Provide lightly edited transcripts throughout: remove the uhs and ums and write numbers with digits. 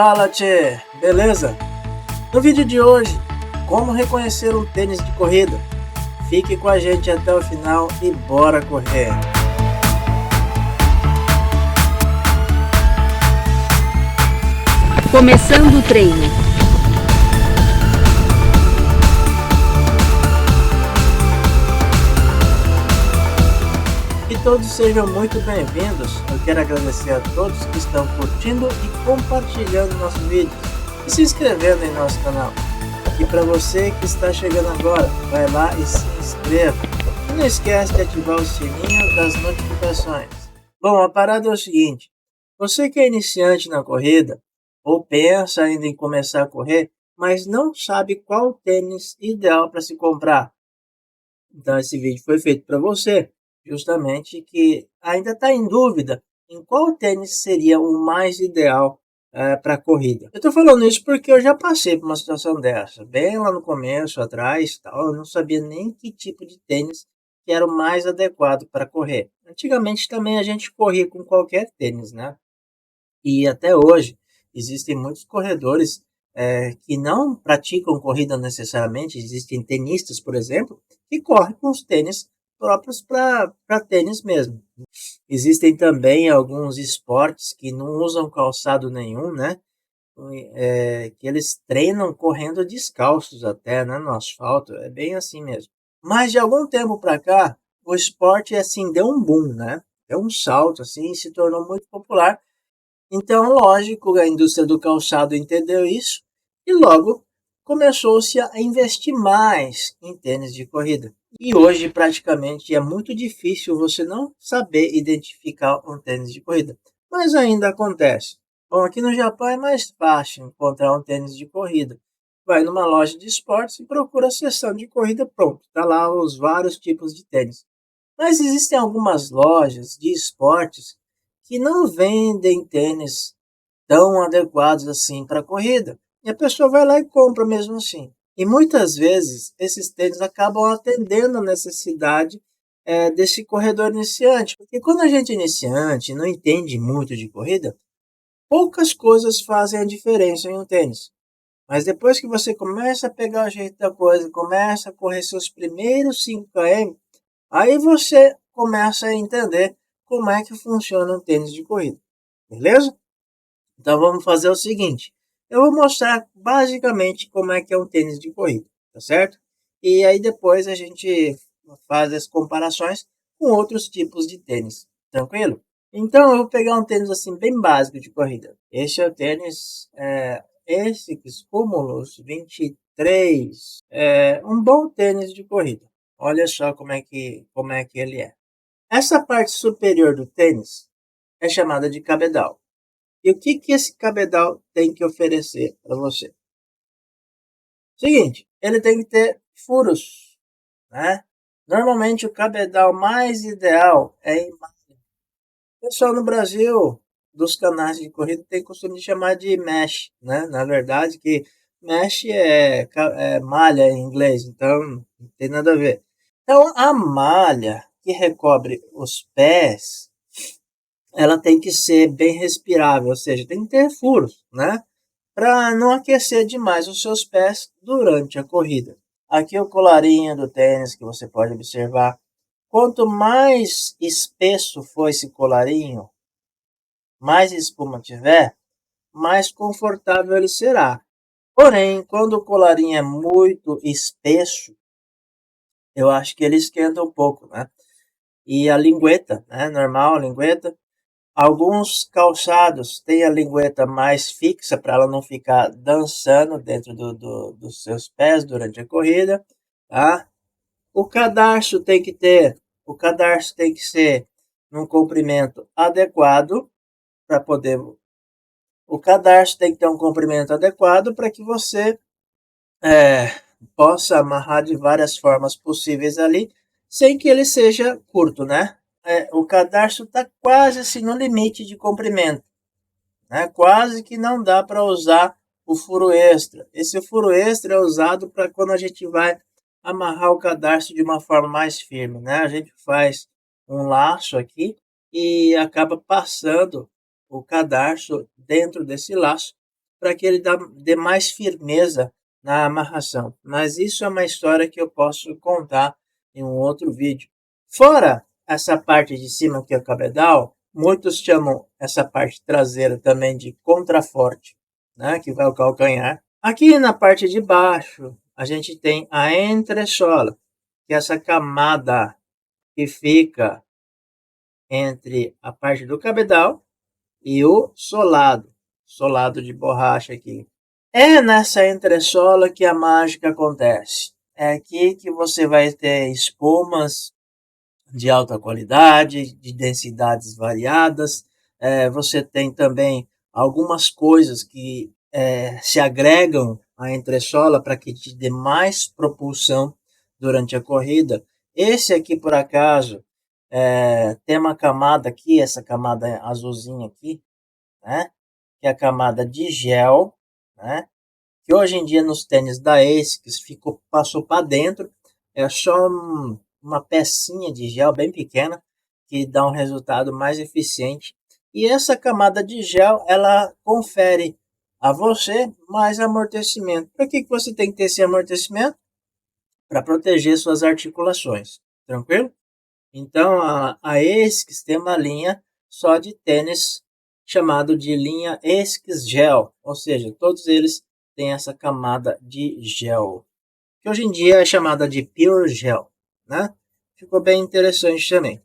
Fala, tchê! Beleza? No vídeo de hoje, como reconhecer um tênis de corrida. Fique com a gente até o final e bora correr! Começando o treino. Que todos sejam muito bem-vindos. Eu quero agradecer a todos que estão curtindo e compartilhando nossos vídeos e se inscrevendo em nosso canal. E para você que está chegando agora, vai lá e se inscreva. E não esquece de ativar o sininho das notificações. Bom, a parada é o seguinte: você que é iniciante na corrida ou pensa ainda em começar a correr, mas não sabe qual tênis ideal para se comprar. Então esse vídeo foi feito para você, justamente que ainda está em dúvida em qual tênis seria o mais ideal para a corrida. Eu estou falando isso porque eu já passei por uma situação dessa, bem lá no começo, atrás, tal, eu não sabia nem que tipo de tênis que era o mais adequado para correr. Antigamente também a gente corria com qualquer tênis, né? E até hoje existem muitos corredores que não praticam corrida necessariamente. Existem tenistas, por exemplo, que correm com os tênis próprios para tênis mesmo. Existem também alguns esportes que não usam calçado nenhum, né? Que eles treinam correndo descalços até, né? No asfalto, é bem assim mesmo. Mas de algum tempo para cá, o esporte assim deu um boom, né? Deu um salto assim, e se tornou muito popular. Então, lógico, a indústria do calçado entendeu isso e logo começou-se a investir mais em tênis de corrida. E hoje, praticamente, é muito difícil você não saber identificar um tênis de corrida. Mas ainda acontece. Bom, aqui no Japão é mais fácil encontrar um tênis de corrida. Vai numa loja de esportes e procura a seção de corrida, pronto. Está lá os vários tipos de tênis. Mas existem algumas lojas de esportes que não vendem tênis tão adequados assim para corrida. E a pessoa vai lá e compra mesmo assim. E muitas vezes esses tênis acabam atendendo a necessidade desse corredor iniciante. Porque quando a gente é iniciante e não entende muito de corrida, poucas coisas fazem a diferença em um tênis. Mas depois que você começa a pegar o jeito da coisa, começa a correr seus primeiros 5 km, aí você começa a entender como é que funciona um tênis de corrida. Beleza? Então vamos fazer o seguinte. Eu vou mostrar basicamente como é que é um tênis de corrida, tá certo? E aí depois a gente faz as comparações com outros tipos de tênis. Tranquilo? Então eu vou pegar um tênis assim bem básico de corrida. Este é o tênis Essex Cumulus 23. É um bom tênis de corrida. Olha só como é que ele é. Essa parte superior do tênis é chamada de cabedal. E o que esse cabedal tem que oferecer para você? Seguinte, ele tem que ter furos, né? Normalmente o cabedal mais ideal é em malha. O pessoal no Brasil, dos canais de corrida, tem costume de chamar de mesh, né? Na verdade, que mesh é malha em inglês, então não tem nada a ver. Então, a malha que recobre os pés, ela tem que ser bem respirável, ou seja, tem que ter furos, né? Para não aquecer demais os seus pés durante a corrida. Aqui o colarinho do tênis que você pode observar. Quanto mais espesso for esse colarinho, mais espuma tiver, mais confortável ele será. Porém, quando o colarinho é muito espesso, eu acho que ele esquenta um pouco, né? E a lingueta, né? Normal, a lingueta. Alguns calçados têm a lingueta mais fixa para ela não ficar dançando dentro dos seus pés durante a corrida, tá? O cadarço tem que ser num comprimento adequado para poder. O cadarço tem que ter um comprimento adequado para que você possa amarrar de várias formas possíveis ali, sem que ele seja curto, né? O cadarço está quase assim no limite de comprimento, né? Quase que não dá para usar o furo extra. Esse furo extra é usado para quando a gente vai amarrar o cadarço de uma forma mais firme, né? A gente faz um laço aqui e acaba passando o cadarço dentro desse laço para que ele dê mais firmeza na amarração. Mas isso é uma história que eu posso contar em um outro vídeo. Fora essa parte de cima que é o cabedal, muitos chamam essa parte traseira também de contraforte, né, que vai o calcanhar. Aqui na parte de baixo, a gente tem a entressola, que é essa camada que fica entre a parte do cabedal e o solado de borracha aqui. É nessa entressola que a mágica acontece. É aqui que você vai ter espumas de alta qualidade, de densidades variadas. Você tem também algumas coisas que se agregam à entressola para que te dê mais propulsão durante a corrida. Esse aqui, por acaso, tem uma camada aqui, essa camada azulzinha aqui, né? Que é a camada de gel, né? Que hoje em dia nos tênis da ASICS passou para dentro, é só uma pecinha de gel bem pequena que dá um resultado mais eficiente. E essa camada de gel, ela confere a você mais amortecimento. Para que você tem que ter esse amortecimento? Para proteger suas articulações, tranquilo? Então a ASICS tem uma linha só de tênis chamado de linha ASICS Gel, ou seja, todos eles têm essa camada de gel, que hoje em dia é chamada de Pure Gel, né? Ficou bem interessante também,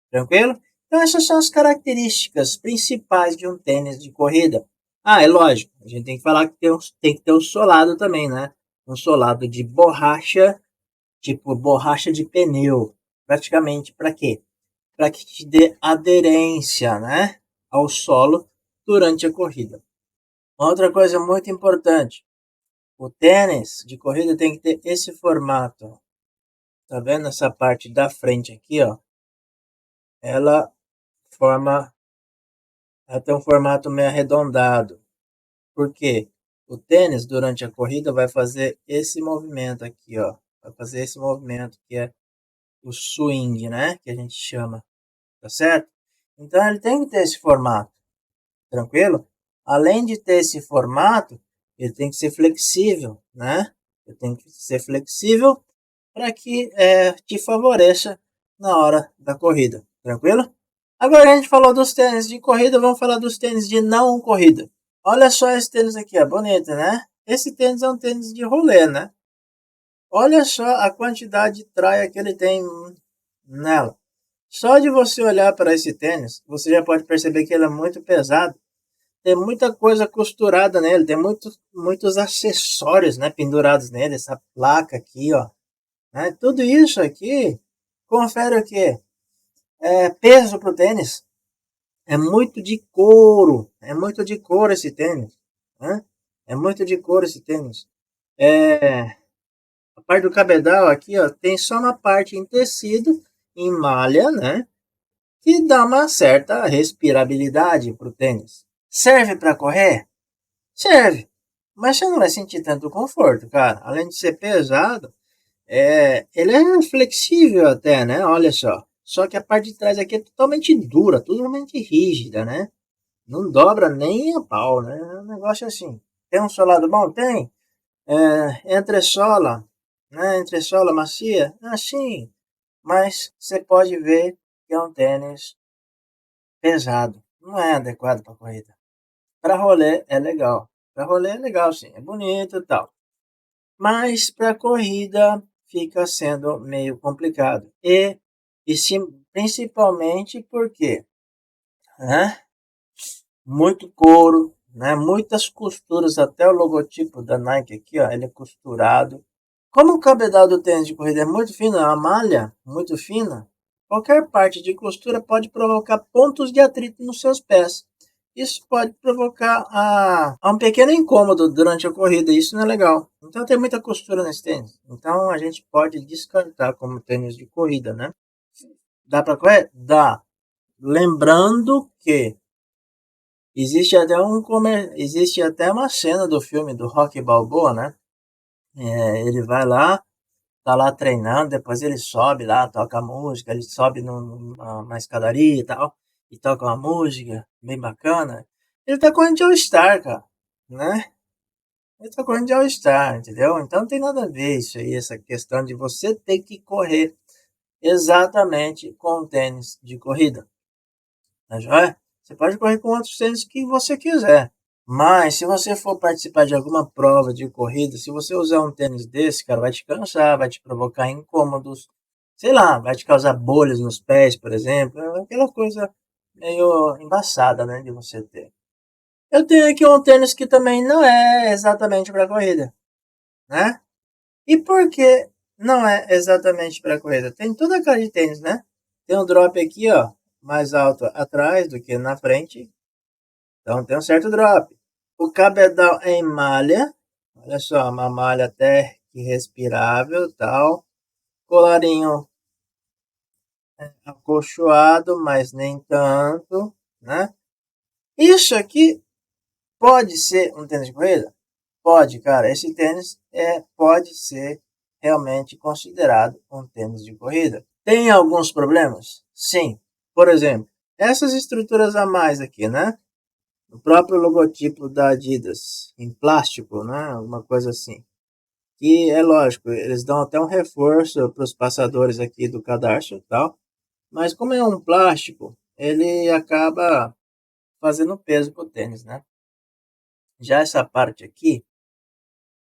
tranquilo? Então essas são as características principais de um tênis de corrida. Ah, é lógico, a gente tem que falar que tem que ter o solado também, né? Um solado de borracha, tipo borracha de pneu, praticamente para quê? Para que te dê aderência, né, ao solo durante a corrida. Outra coisa muito importante, o tênis de corrida tem que ter esse formato. Tá vendo essa parte da frente aqui, ó? Ela tem um formato meio arredondado. Por quê? O tênis durante a corrida vai fazer esse movimento aqui, ó. Vai fazer esse movimento que é o swing, né, que a gente chama. Tá certo? Então ele tem que ter esse formato, tranquilo? Além de ter esse formato, ele tem que ser flexível, né? Ele tem que ser flexível para que te favoreça na hora da corrida, tranquilo? Agora a gente falou dos tênis de corrida, vamos falar dos tênis de não corrida. Olha só esse tênis aqui, é bonito, né? Esse tênis é um tênis de rolê, né? Olha só a quantidade de traia que ele tem nela. Só de você olhar para esse tênis, você já pode perceber que ele é muito pesado. Tem muita coisa costurada nele, tem muitos acessórios, né, pendurados nele, essa placa aqui, ó. Né? Tudo isso aqui confere o quê? Peso para o tênis. É muito de couro esse tênis. Né? É muito de couro esse tênis. A parte do cabedal aqui, ó, tem só uma parte em tecido, em malha, né? Que dá uma certa respirabilidade para o tênis. Serve para correr? Serve. Mas você não vai sentir tanto conforto, cara. Além de ser pesado, ele é flexível até, né? Olha só. Só que a parte de trás aqui é totalmente dura, totalmente rígida, né? Não dobra nem a pau, né? É um negócio assim. Tem um solado bom? Tem. Entressola, né? Entressola macia? Assim. Mas você pode ver que é um tênis pesado. Não é adequado para corrida. Para rolê é legal. Para rolê é legal, sim. É bonito e tal. Mas para corrida fica sendo meio complicado. E sim, principalmente porque, né, muito couro, né, muitas costuras, até o logotipo da Nike aqui, ó, ele é costurado. Como o cabedal do tênis de corrida é muito fino, a malha muito fina, qualquer parte de costura pode provocar pontos de atrito nos seus pés. Isso pode provocar um pequeno incômodo durante a corrida, e isso não é legal. Então tem muita costura nesse tênis. Então a gente pode descartar como tênis de corrida, né? Dá para correr? Dá. Lembrando que existe até uma cena do filme do Rocky Balboa, né? Ele vai lá, tá lá treinando, depois ele sobe lá, toca música, ele sobe numa escadaria e tal, e toca uma música bem bacana. Ele tá correndo de All-Star, cara. né? Ele tá correndo de All-Star, entendeu? Então não tem nada a ver isso aí, essa questão de você ter que correr exatamente com o tênis de corrida, tá joia? Você pode correr com outros tênis que você quiser. Mas se você for participar de alguma prova de corrida, se você usar um tênis desse, cara, vai te cansar, vai te provocar incômodos, sei lá, vai te causar bolhas nos pés, por exemplo, é aquela coisa meio embaçada, né, de você ter. Eu tenho aqui um tênis que também não é exatamente para corrida, né? E por que não é exatamente para corrida? Tem toda a cara de tênis, né? Tem um drop aqui, ó, mais alto atrás do que na frente, então tem um certo drop. O cabedal é em malha, olha só, uma malha até que respirável, tal. Colarinho acolchoado, mas nem tanto, né? Isso aqui pode ser um tênis de corrida? Pode, cara. Esse tênis pode ser realmente considerado um tênis de corrida. Tem alguns problemas? Sim. Por exemplo, essas estruturas a mais aqui, né? O próprio logotipo da Adidas em plástico, né? Uma coisa assim. E é lógico, eles dão até um reforço para os passadores aqui do cadarço e tal. Mas como é um plástico, ele acaba fazendo peso pro tênis, né? Já essa parte aqui,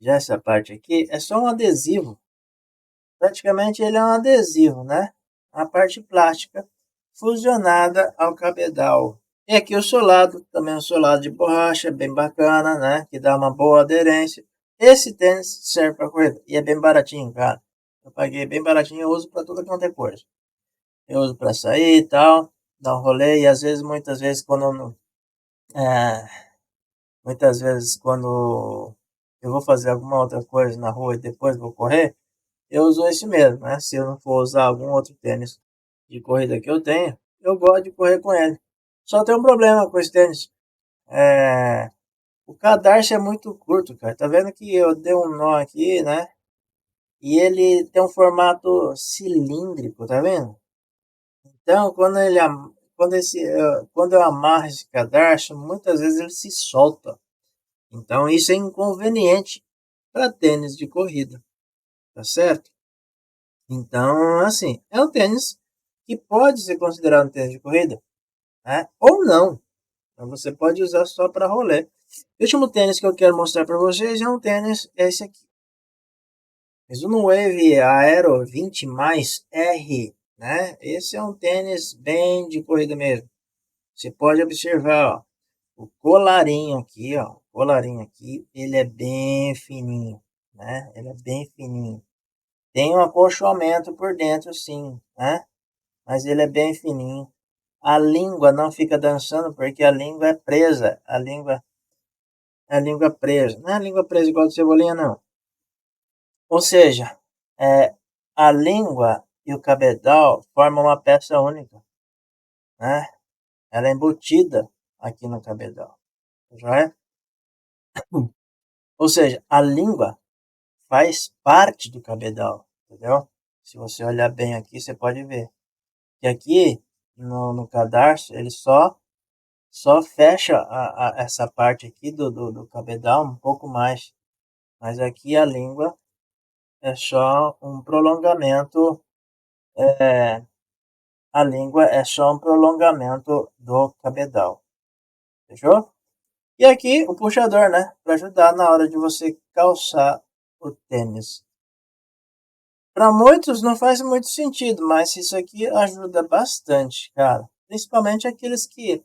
já essa parte aqui é só um adesivo. Praticamente ele é um adesivo, né? A parte plástica fusionada ao cabedal. E aqui o solado, também um solado de borracha, bem bacana, né? Que dá uma boa aderência. Esse tênis serve para corrida e é bem baratinho, cara. Eu paguei bem baratinho, eu uso para tudo quanto é coisa. Eu uso para sair e tal, dar um rolê e às vezes, muitas vezes, quando eu não, é, muitas vezes quando eu vou fazer alguma outra coisa na rua e depois vou correr, eu uso esse mesmo, né? Se eu não for usar algum outro tênis de corrida que eu tenho, eu gosto de correr com ele. Só tem um problema com esse tênis. É, o cadarço é muito curto, cara. Tá vendo que eu dei um nó aqui, né? E ele tem um formato cilíndrico, tá vendo? Então, quando eu amarro esse cadarço, muitas vezes ele se solta. Então, isso é inconveniente para tênis de corrida, tá certo? Então, assim, é um tênis que pode ser considerado um tênis de corrida, né? Ou não. Então, você pode usar só para rolê. O último tênis que eu quero mostrar para vocês é um tênis, é esse aqui. Mizuno Wave Aero 20 mais R, né? Esse é um tênis bem de corrida mesmo. Você pode observar, ó, o colarinho aqui, ó, o colarinho aqui, ele é bem fininho, né? Ele é bem fininho. Tem um acolchoamento por dentro, sim, né? Mas ele é bem fininho. A língua não fica dançando porque a língua é presa. A língua presa. Não é a língua presa igual de cebolinha, não. Ou seja, é, a língua e o cabedal formam uma peça única, né? Ela é embutida aqui no cabedal, já é? Ou seja, a língua faz parte do cabedal, entendeu? Se você olhar bem aqui, você pode ver que aqui no cadarço ele só fecha essa parte aqui do cabedal um pouco mais, mas aqui a língua é só um prolongamento, é, a língua é só um prolongamento do cabedal, fechou? E aqui o puxador, né, para ajudar na hora de você calçar o tênis. Para muitos não faz muito sentido, mas isso aqui ajuda bastante, cara. Principalmente aqueles que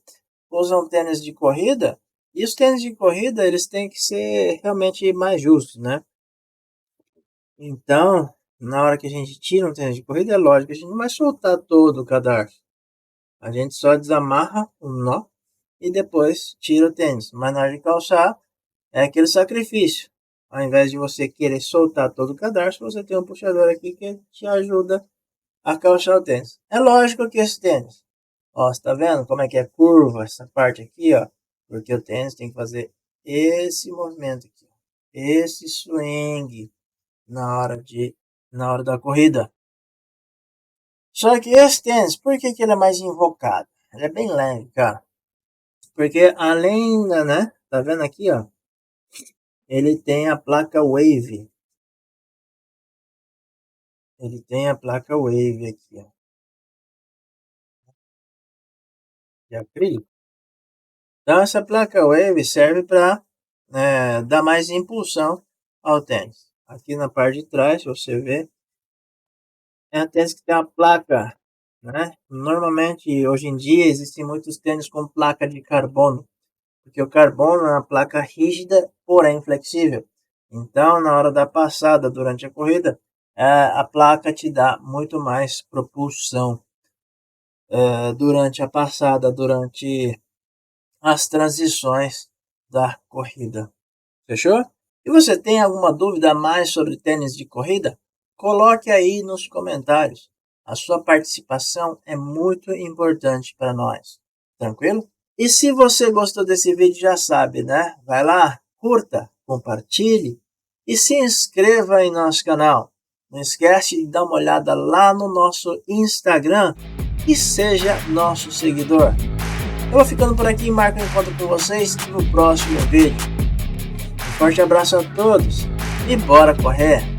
usam tênis de corrida. E os tênis de corrida, eles têm que ser realmente mais justos, né? Então, na hora que a gente tira um tênis de corrida, é lógico, a gente não vai soltar todo o cadarço. A gente só desamarra o nó e depois tira o tênis. Mas na hora de calçar, é aquele sacrifício. Ao invés de você querer soltar todo o cadarço, você tem um puxador aqui que te ajuda a calçar o tênis. É lógico que esse tênis, ó, você tá vendo como é que é curva essa parte aqui, ó? Porque o tênis tem que fazer esse movimento aqui, esse swing na hora da corrida. Só que esse tênis, por que que ele é mais invocado? Ele é bem leve, cara. Porque além da, né? Tá vendo aqui, ó? ele tem a placa Wave. Ele tem a placa Wave aqui, ó, de acrílico. Então essa placa Wave serve para dar mais impulsão ao tênis. Aqui na parte de trás, você vê, é um tênis que tem uma placa, né? Normalmente, hoje em dia, existem muitos tênis com placa de carbono, porque o carbono é uma placa rígida, porém flexível. Então, na hora da passada, durante a corrida, a placa te dá muito mais propulsão durante a passada, durante as transições da corrida. Fechou? E você tem alguma dúvida a mais sobre tênis de corrida? Coloque aí nos comentários. A sua participação é muito importante para nós. Tranquilo? E se você gostou desse vídeo, já sabe, né? Vai lá, curta, compartilhe e se inscreva em nosso canal. Não esquece de dar uma olhada lá no nosso Instagram e seja nosso seguidor. Eu vou ficando por aqui e marco um encontro com vocês no próximo vídeo. Um forte abraço a todos e bora correr!